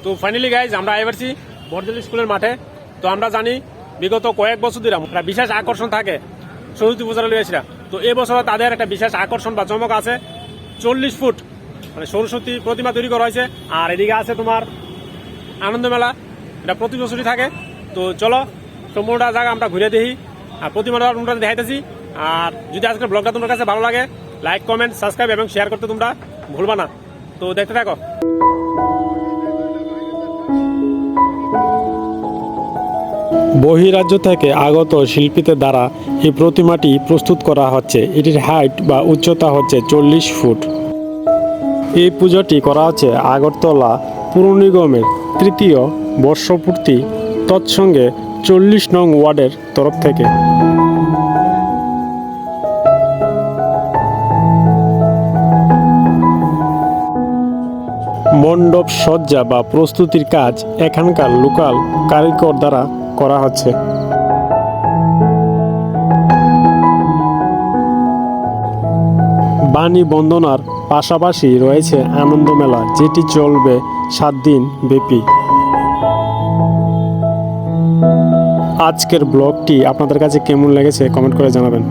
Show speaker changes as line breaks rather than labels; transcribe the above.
তো finally guys আমরা এবারছি বর্দল স্কুলের মাঠে। তো আমরা জানি বিগত কয়েক বছর ধরে একটা বিশেষ আকর্ষণ থাকে সরস্বতী পূজার লইয়াছিরা। তো এবছর তাদের একটা বিশেষ আকর্ষণ বা চমক আছে, 40 ফুট মানে সরস্বতী প্রতিমা তৈরি করা হয়েছে। আর এদিকে আছে তোমার আনন্দ মেলা, এটা প্রতি বছরই থাকে। তো চলো সম্পূর্ণটা জায়গা আমরা ঘুরে দেখি আর প্রতিমাটা তোমরা দেখাইতেছি। আর যদি আজকের ব্লগটা তোমার কাছে ভালো লাগে, লাইক কমেন্ট সাবস্ক্রাইব এবং শেয়ার করতে তোমরা ভুলবা না। তো দেখতে থাকো। বহিরাজ্য থেকে আগত শিল্পীদের দ্বারা এই প্রতিমাটি প্রস্তুত করা হচ্ছে। এটির হাইট বা উচ্চতা হচ্ছে 40 ফুট। এই পুজোটি করা হচ্ছে আগরতলা পুর নিগমের 3য় বর্ষপূর্তি তৎসঙ্গে 40 নং ওয়ার্ডের তরফ থেকে। মণ্ডপ সজ্জা বা প্রস্তুতির কাজ এখানকার লোকাল কারিগর দ্বারা করা হচ্ছে। বাণী বন্দনার পাশাপাশি রয়েছে আনন্দ মেলা, যেটি চলবে 7 দিন ব্যাপী। আজকের ব্লগটি আপনাদের কাছে কেমন লেগেছে কমেন্ট করে জানাবেন।